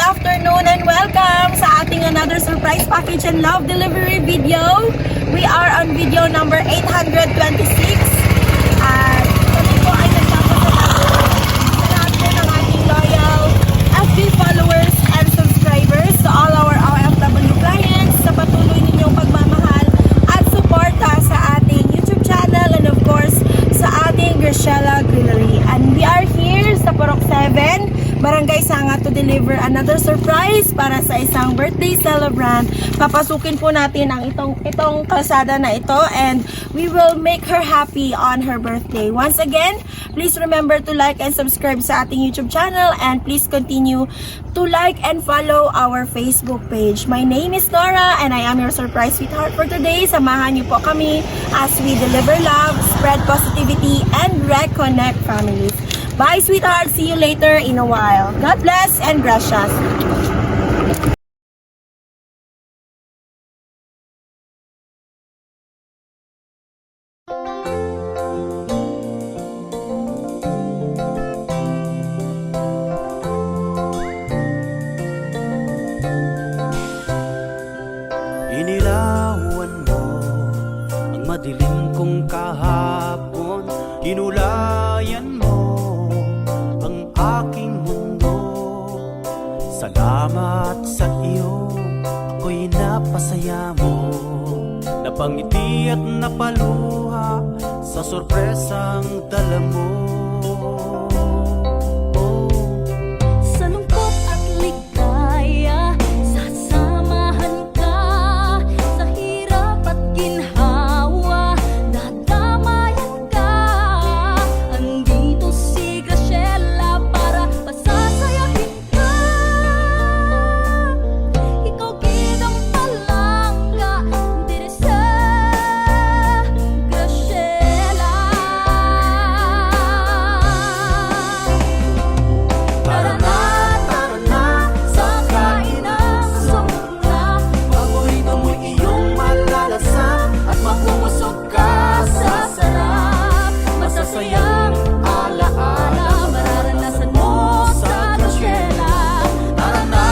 afternoon and welcome sa ating another surprise package and love delivery video. We are on video number 826 at kami po ay nagpapasalamat sa lahat po ng ating loyal FB followers and subscribers, sa all our OFW clients, sa patuloy ninyong pagmamahal at suporta sa ating YouTube channel and of course sa ating Graciela Grillery. And we are here sa Purok 7 Barangay Sanga to deliver another surprise para sa isang birthday celebrant. Papasukin po natin ang itong kalsada na ito and we will make her happy on her birthday. Once again, please remember to like and subscribe sa ating YouTube channel and please continue to like and follow our Facebook page. My name is Nora and I am your surprise sweetheart for today. Samahan niyo po kami as we deliver love, spread positivity, and reconnect families. Bye, sweetheart. See you later in a while. God bless and gracias. Inilawan mo ang madilim kong kahapon, inulayan mo ang aking mundo. Salamat sa iyo, ako'y napasaya mo. Napangiti at napaluha sa sorpresang dala mo. Sa lungkot at ligaya, sasamahan ka. Sa hirap at ginhawa, dadamayan ka. Andito si Graciela para pasasayahin ka. Ikaw ginang palangga, diri sa Graciela. Tara na, sa kainan, sa muna. Paborito mo iyong malalasap at mapupusog ka sa sarap. Masasayang alaala, mararanasan mo sa Graciela. Tara na,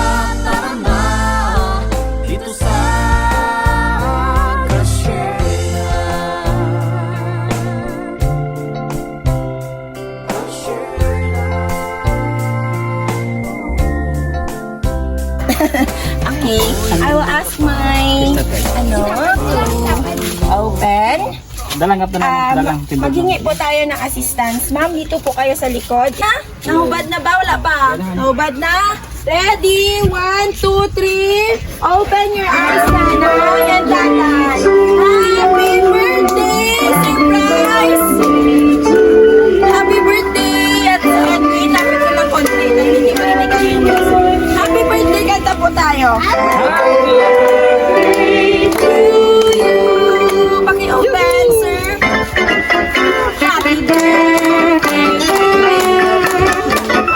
dito sa Graciela. Okay, I will ask my to open. Maghingi po tayo ng assistance. Ma'am, dito po kayo sa likod. Nahubad na ba? Wala pa? Nahubad na? Ready? 1, 2, 3. Open your eyes, nanay and tatay. Happy birthday! Surprise! Happy birthday! At inapit ko ng konti na hindi ko rinig ang inyong. Happy birthday! Kanta po tayo. Happy birthday to you. Paki-open, sir. Happy birthday to you.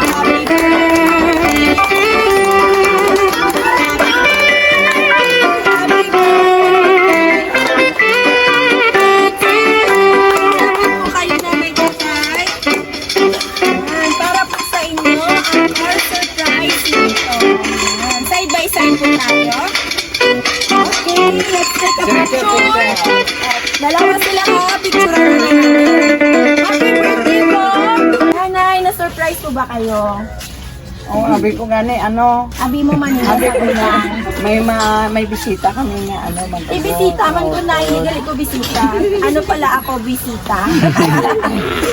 Happy birthday. Happy birthday to you. Happy po kayo na may tatay. Ayan, para po sa inyo ang our surprise nito. Ayan, side by side po tayo. Okay, let's take a picture. Dalawa sila ha, picture Happy birthday po! Nanay, na-surprise po ba kayo? Oh, abi ko gani Abi mo man yun. abi ko na may bisita kami nga Ibisita man ko na, iligali ko bisita. Ano pala ako, bisita?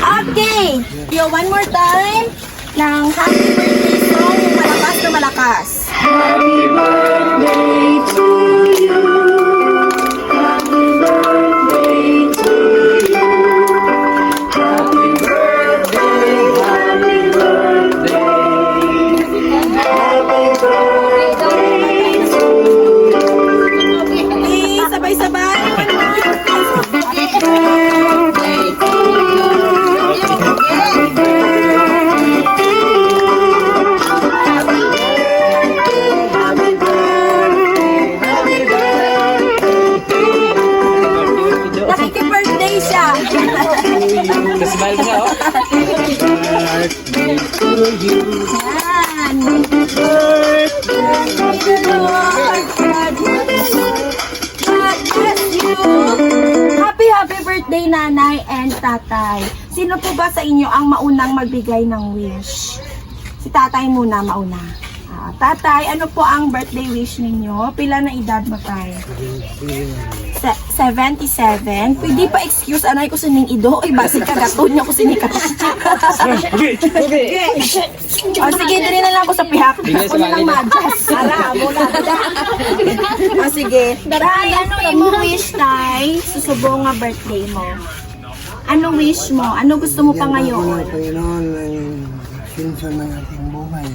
Okay! Yo, one more time ng happy birthday song, yung malakas na malakas. Happy birthday to you. Happy birthday to you. Happy birthday, happy birthday. Happy birthday to you. Okay, sabay-sabay. One more. Happy birthday to you. Happy birthday to you. Happy Smile ka, oh. Birthday to you. Yan. nanay and tatay. Sino po ba sa inyo ang maunang magbigay ng wish? Si tatay muna mauna. Tatay, ano po ang birthday wish ninyo? Pila na edad mo tayo? 77. Pwede pa excuse anay ko sining ido. Ay, basi kagaton niya ko sinika. O sige, dali na lang ako sa pihak. Ako na lang madjas. Ala, mula. O sige. Tay, ano imo wish, Tay? Susubo nga birthday mo. Ano wish mo? Ano gusto mo pa ngayon? Panginoon ang sinsa ng ating buhay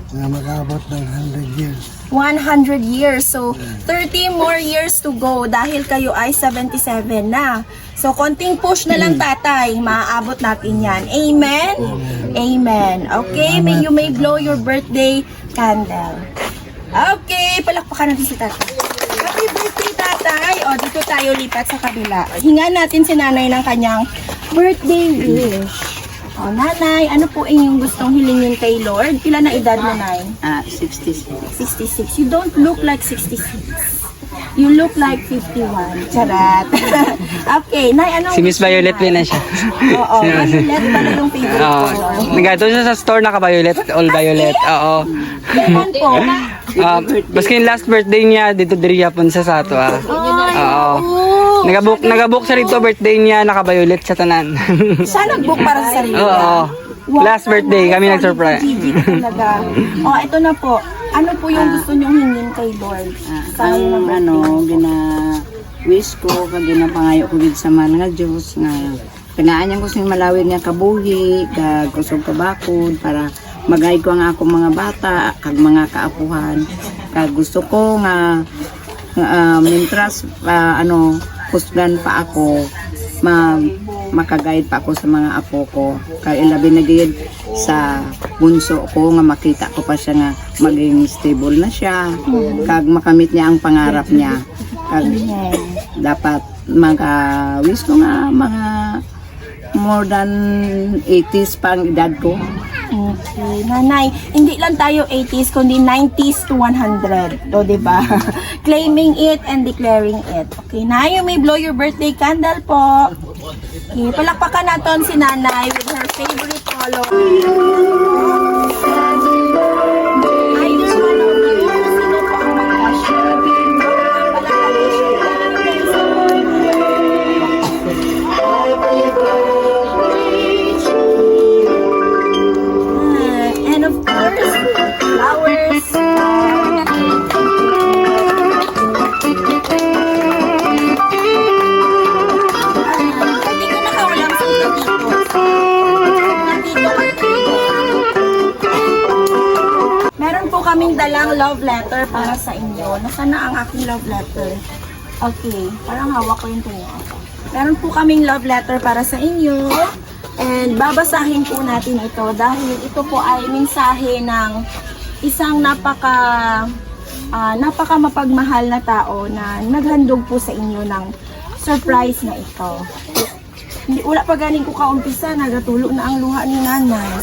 na mag-abot ng 100 years. 100 years. So, 30 more years to go dahil kayo ay 77 na. So, konting push na lang, tatay. Maaabot natin yan. Amen? Amen. Okay? You may blow your birthday candle. Okay. Palakpakan natin si tatay. Happy birthday, tatay. O, dito tayo lipat sa kabila. Hinga natin si nanay ng kanyang birthday wish. O, nanay, ano po inyong gustong hilingin kay Lord? Pila na edad mo, nay? 66. 66. You don't look like 66. You look like 51. Charat. Okay, nay, anong Si Miss gusto mo, Violet Nay? din na siya. Oo, Violet pala yung favorite Oo. ko. Nagado siya sa store naka-violet, all violet. Oo. Kailan po? Baski yung last birthday niya dito diri yapon sa sato ah. Oo. Nagabook siya dito birthday niya naka-violet sa tanan. Siya nag-book para sa sarili. Oo. Wow, Last birthday kami nag-surprise. Gigi ka talaga. O, ito na po. Ano po yung gusto niyong hingin kay Lord? Wish ko, kag ginapangayo ko gid sa mga nga Diyos nga kanaanyan ko sa malawig nga kabuhi, kag kusog kabakod para magay ko ang akong mga bata kag mga kaapuhan. Kag gusto ko nga mientras kusgan pa ako makagayad pa ako sa mga apo ko kay ilabi na gid sa bunso ko nga makita ko pa siya nga maging stable na siya kag makamit niya ang pangarap niya kag dapat wish ko nga mga more than 80s pa ang edad ko. Okay, nanay, hindi lang tayo 80s, kundi 90s to 100. O, diba? Claiming it and declaring it. Okay, na, you may blow your birthday candle po. Okay, palakpakan natin si nanay with her favorite color. Either one of you, sino po ang mag-share? Palakpakan siya. And of course, flowers. Hindi ko nakawalang sa Meron po kaming dalang love letter para sa inyo. Nasaan na ang aking love letter? Okay, parang hawak ko yung tungo. Meron po kaming love letter para sa inyo. And babasahin po natin ito dahil ito po ay mensahe ng isang napaka mapagmahal na tao na naghandog po sa inyo ng surprise na ito. Hindi wala pa galing ko kaumpisa, nagatulo na ang luha ni nanay.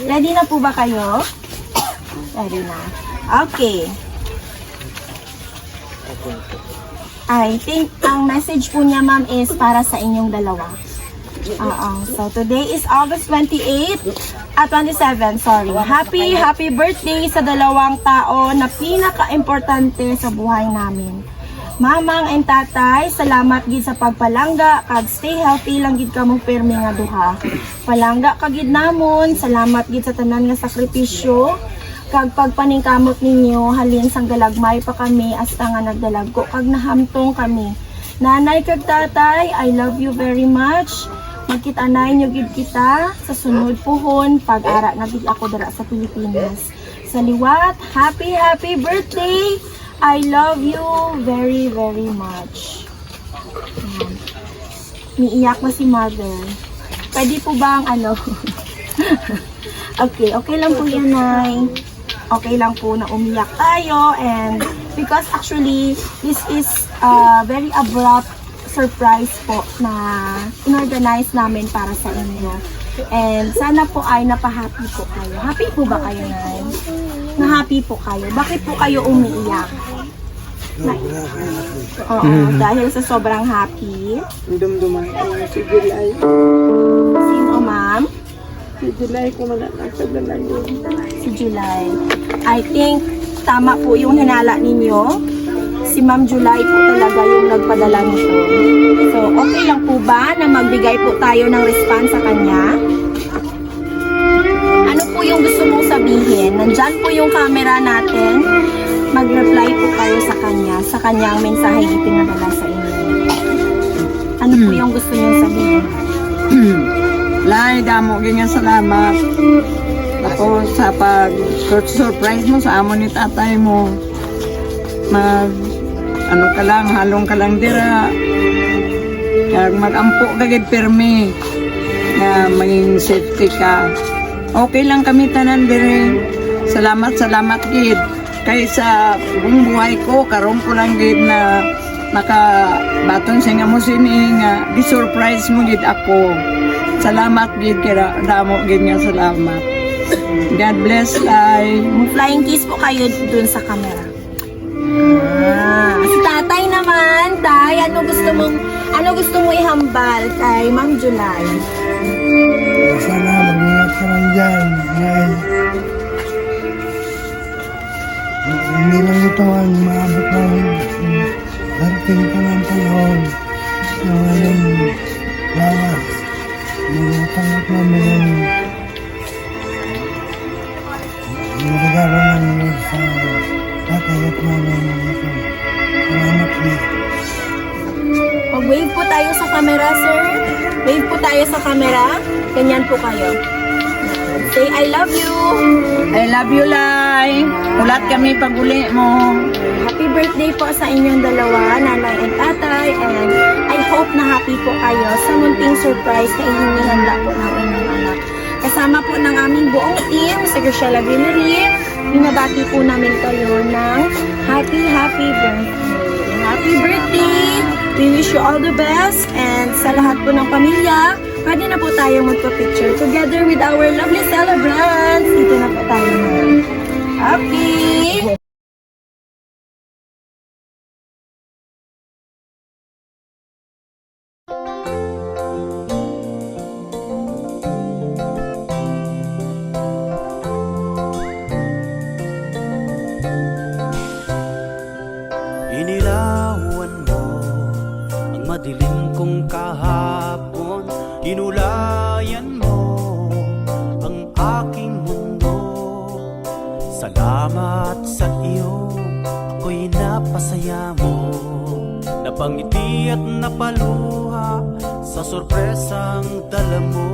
Ready na po ba kayo? Ready na. Okay. I think ang message po niya, ma'am, is para sa inyong dalawa. So today is August 28 at 27, sorry. Happy birthday sa dalawang tao na pinaka-importante sa buhay namin. Mamang and tatay, salamat gid sa pagpalangga kag stay healthy lang gid kamo pirmi nga duha. Palangga kag gid namon, salamat gid sa tanan nga sakripisyo kag pagpaningkamot ninyo halin sang galagmay pa kami hasta nga nagdalagko kag nahamtong kami. Nanay kag tatay, I love you very much. Magkita-anay nyo gid kita sa sunod puhon pag-ara na gid ako dara sa Pilipinas. Sa liwat, happy birthday! I love you very much. Ayan. Niiyak na si mother. Pwede po ba ang okay lang po yan, Nay. Okay lang po na umiyak tayo and because actually this is very abrupt surprise po na inorganize namin para sa inyo. And sana po ay napahappy po kayo. Happy po ba kayo, Nay? Na happy po kayo. Bakit po kayo umiiyak? Sobra ka happy. Oo, dahil sa sobrang happy. Dumduman ko si July. Sino, ma'am? Si July ko nagtaglalan yun. Si July. I think tama po yung hinala ninyo. Si Ma'am July po talaga yung nagpadala nito. So, okay lang po ba na magbigay po tayo ng response sa kanya? Ano po yung gusto mong sabihin? Nandyan po yung camera natin. Mag-reply po kayo sa kanyang mensaheng ipinadala sa inyo. Ano po yung gusto niyong sabihin? Lai, damo ganyan salamat. Ako sa pag-surprise mo sa amo ni tatay mo. Ano ka lang, halong ka lang dira. Kag mag-ampo kagid pirmi na maging safety ka. Okay lang kami tanan dire. Salamat gid. Kay sa buong buhay ko, karon ko lang gid na nakabaton sa nga mo sini nga gi-surprise mo gid ako. Salamat gid kaya damo gid nga salamat. God bless ay. Flying kiss po kayo dun sa camera. Si tatay naman, tay, ano gusto mo ihambal kay Ma'am July? Sana mag-ingat ka lang dyan. Hindi lang ito ang maabot ng darating pa ng panahon. Yung ngayon, lawas. Magtanggap namin ang regalo ng Lord sa tatay at nanay nito. Salamat po. Mag-wave po tayo sa camera, sir. Wave po tayo sa camera. Ganyan po kayo. Say, I love you. I love you, Lai. Ulat kami pag uli mo. Happy birthday po sa inyong dalawa, nanay and tatay. And I hope na happy po kayo sa munting surprise na ihinihanda po ng inyong anak. Kasama po ng aming buong team sa Graciela Villerie, binabati po namin kayo ng happy birthday. Happy birthday! We wish you all the best and sa lahat po ng pamilya, pwede na po tayo magpa-picture together with our lovely celebrants. Dito na po tayo na. Happy! Inilawan mo ang madilim kong kahapon. Inulayan mo ang aking mundo. Salamat sa iyo, ako'y napasaya mo. Napangiti at napaluha sa sorpresang dala mo.